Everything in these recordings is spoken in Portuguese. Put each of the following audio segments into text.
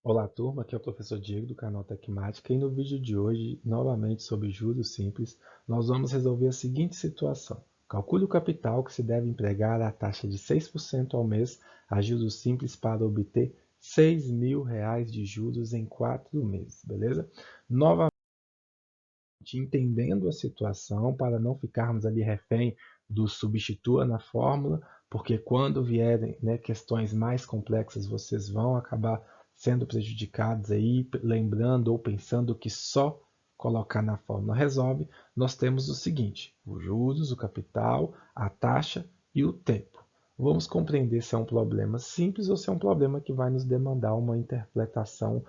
Olá, turma, aqui é o professor Diego do canal Tecmática e no vídeo de hoje, novamente sobre juros simples, nós vamos resolver a seguinte situação. Calcule o capital que se deve empregar à taxa de 6% ao mês a juros simples para obter R$ 6.000 de juros em 4 meses, beleza? Novamente, entendendo a situação para não ficarmos ali refém do substitua na fórmula, porque quando vierem, né, questões mais complexas, vocês vão acabar sendo prejudicados aí, lembrando ou pensando que só colocar na fórmula resolve. Nós temos o seguinte: os juros, o capital, a taxa e o tempo. Vamos compreender se é um problema simples ou se é um problema que vai nos demandar uma interpretação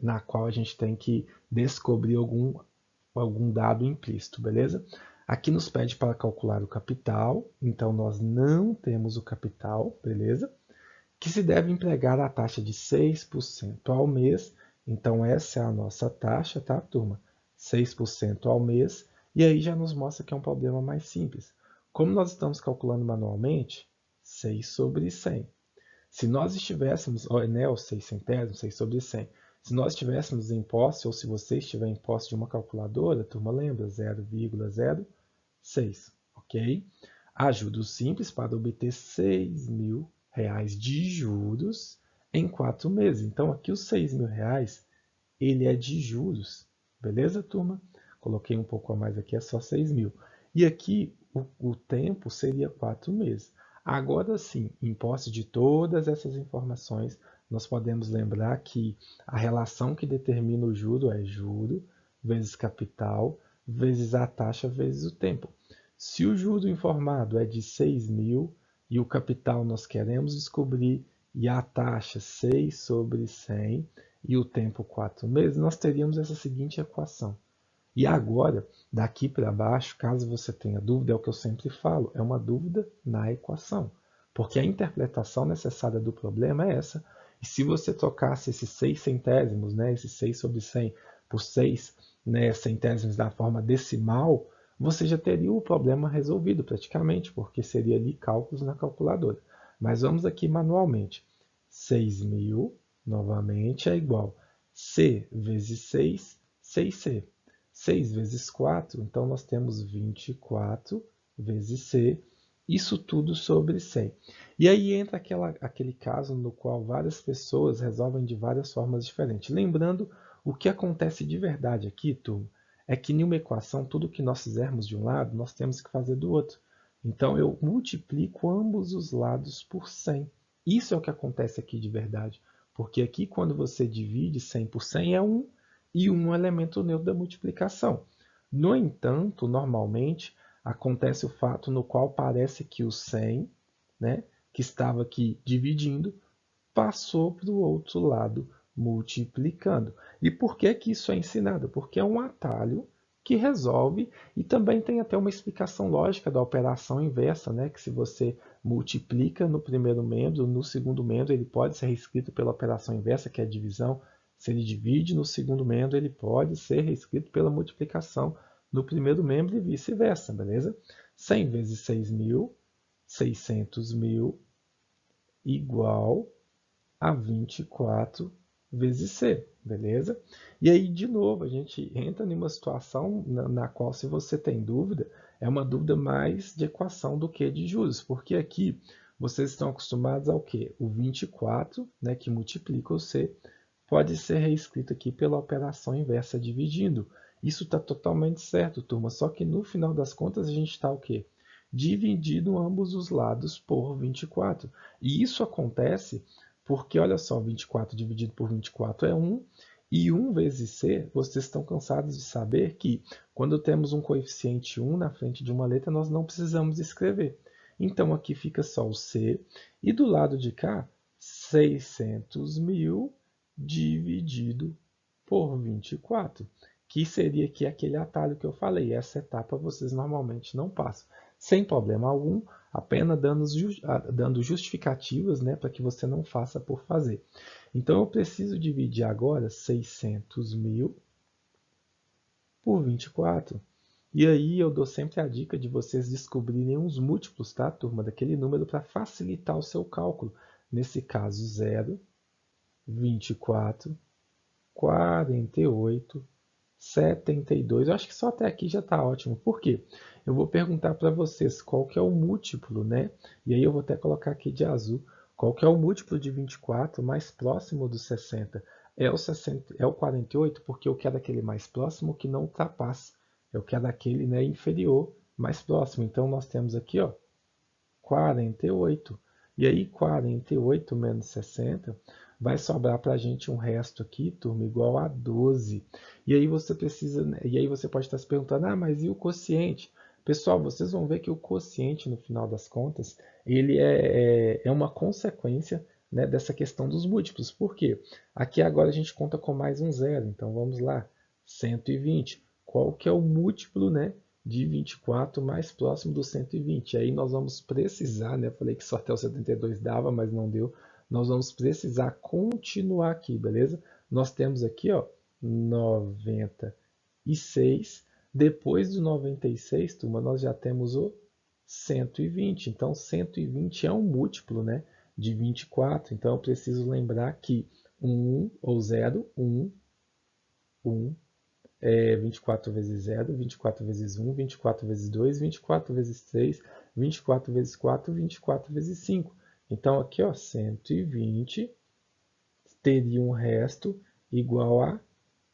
na qual a gente tem que descobrir algum dado implícito, beleza? Aqui nos pede para calcular o capital, então nós não temos o capital, beleza? Que se deve empregar a taxa de 6% ao mês, então essa é a nossa taxa, tá, turma? 6% ao mês, e aí já nos mostra que é um problema mais simples. Como nós estamos calculando manualmente, 6 sobre 100. Se nós estivéssemos, né, os 6 centésimos, 6 sobre 100, se nós estivéssemos em posse, ou se você estiver em posse de uma calculadora, turma, lembra, 0,06, ok? Ajuda simples para obter R$ 6.000 de juros em 4 meses. Então, aqui os R$ 6.000, ele é de juros, beleza, turma? Coloquei um pouco a mais aqui, é só 6.000. E aqui o tempo seria 4 meses. Agora sim, em posse de todas essas informações, nós podemos lembrar que a relação que determina o juro é juro vezes capital vezes a taxa vezes o tempo. Se o juro informado é de 6.000 e o capital nós queremos descobrir e a taxa 6 sobre 100 e o tempo 4 meses, nós teríamos essa seguinte equação. E agora, daqui para baixo, caso você tenha dúvida, é o que eu sempre falo, é uma dúvida na equação. Porque a interpretação necessária do problema é essa. E se você trocasse esses 6 centésimos, né, esses 6 sobre 100 por 6, né, centésimos da forma decimal, você já teria o problema resolvido praticamente, porque seria ali cálculos na calculadora. Mas vamos aqui manualmente. 6.000, novamente, é igual C vezes 6, 6C. 6 vezes 4, então nós temos 24 vezes C, isso tudo sobre 100. E aí entra aquele caso no qual várias pessoas resolvem de várias formas diferentes. Lembrando, o que acontece de verdade aqui, turma, é que em uma equação, tudo que nós fizermos de um lado, nós temos que fazer do outro. Então eu multiplico ambos os lados por 100. Isso é o que acontece aqui de verdade. Porque aqui, quando você divide 100 por 100, é 1 e um elemento neutro da multiplicação. No entanto, normalmente, acontece o fato no qual parece que o 100, né, que estava aqui dividindo, passou para o outro lado multiplicando. E por que que isso é ensinado? Porque é um atalho que resolve e também tem até uma explicação lógica da operação inversa, né? Que se você multiplica no primeiro membro, no segundo membro ele pode ser reescrito pela operação inversa, que é a divisão. Se ele divide no segundo membro, ele pode ser reescrito pela multiplicação no primeiro membro e vice-versa, beleza? 100 vezes 6.000, 600.000 igual a 24 vezes C, beleza? E aí, de novo, a gente entra em uma situação na qual, se você tem dúvida, é uma dúvida mais de equação do que de juros, porque aqui vocês estão acostumados ao quê? O 24, né, que multiplica o C, pode ser reescrito aqui pela operação inversa dividindo. Isso está totalmente certo, turma, só que no final das contas a gente está o quê? Dividindo ambos os lados por 24. E isso acontece porque, olha só, 24 dividido por 24 é 1, e 1 vezes C, vocês estão cansados de saber que quando temos um coeficiente 1 na frente de uma letra, nós não precisamos escrever. Então aqui fica só o C, e do lado de cá, 600.000 dividido por 24, que seria aqui aquele atalho que eu falei. Essa etapa vocês normalmente não passam. Sem problema algum, apenas dando justificativas, né, para que você não faça por fazer. Então eu preciso dividir agora 600.000 por 24. E aí eu dou sempre a dica de vocês descobrirem os múltiplos, tá, turma, daquele número para facilitar o seu cálculo. Nesse caso, 0, 24, 48, 72. Eu acho que só até aqui já está ótimo. Por quê? Eu vou perguntar para vocês qual que é o múltiplo, né? E aí eu vou até colocar aqui de azul. Qual que é o múltiplo de 24 mais próximo do 60? É o 48, porque eu quero aquele mais próximo que não ultrapassa. Eu quero aquele, né, inferior, mais próximo. Então nós temos aqui, ó, 48. E aí 48 menos 60 vai sobrar para a gente um resto aqui, turma, igual a 12. E aí você precisa, e aí você pode estar se perguntando, ah, mas e o quociente? Pessoal, vocês vão ver que o quociente, no final das contas, ele é uma consequência, né, dessa questão dos múltiplos. Por quê? Aqui agora a gente conta com mais um zero. Então vamos lá, 120. Qual que é o múltiplo, né, de 24 mais próximo do 120? Aí nós vamos precisar, né? Eu falei que só até o 72 dava, mas não deu. Nós vamos precisar continuar aqui, beleza? Nós temos aqui, ó, 96. Depois do 96, turma, nós já temos o 120. Então, 120 é um múltiplo, né, de 24. Então, eu preciso lembrar que 1 ou 0, 1, 1, 24 vezes 0, 24 vezes 1, 24 vezes 2, 24 vezes 3, 24 vezes 4, 24 vezes 5. Então, aqui, ó, 120 teria um resto igual a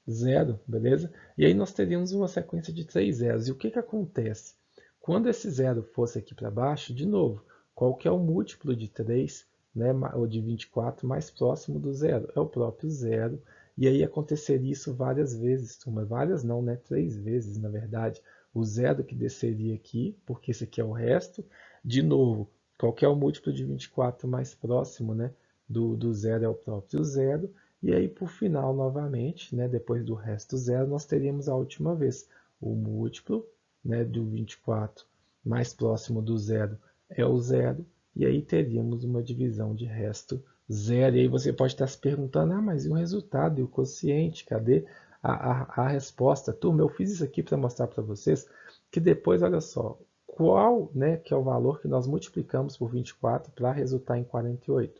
0, beleza? E aí nós teríamos uma sequência de 3 zeros. E o que que acontece? Quando esse zero fosse aqui para baixo, de novo, qual que é o múltiplo de 3, né, ou de 24 mais próximo do zero? É o próprio zero. E aí aconteceria isso várias vezes, turma. Várias não, né? 3 vezes, na verdade. O zero que desceria aqui, porque esse aqui é o resto. De novo, qual que é o múltiplo de 24 mais próximo, né, do zero? É o próprio zero. E aí, por final, novamente, né, depois do resto zero, nós teríamos a última vez. O múltiplo, né, do 24 mais próximo do zero é o zero. E aí teríamos uma divisão de resto zero. E aí você pode estar se perguntando, ah, mas e o resultado e o quociente? Cadê a resposta? Turma, eu fiz isso aqui para mostrar para vocês que depois, olha só, qual, né, que é o valor que nós multiplicamos por 24 para resultar em 48?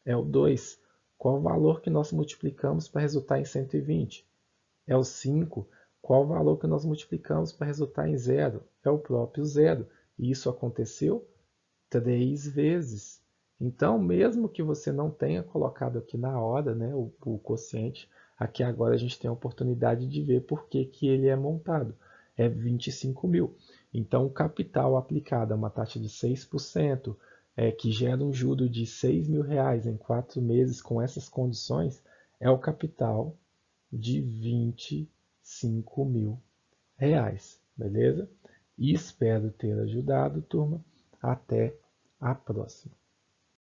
É o 2. Qual o valor que nós multiplicamos para resultar em 120? É o 5. Qual o valor que nós multiplicamos para resultar em 0? É o próprio zero. E isso aconteceu 3 vezes. Então, mesmo que você não tenha colocado aqui na hora, né, o quociente, aqui agora a gente tem a oportunidade de ver por que que ele é montado. É 25 mil. Então, o capital aplicado a uma taxa de 6%, que gera um juro de 6 mil reais em 4 meses com essas condições, é o capital de 25 mil reais. Beleza? E espero ter ajudado, turma. Até a próxima.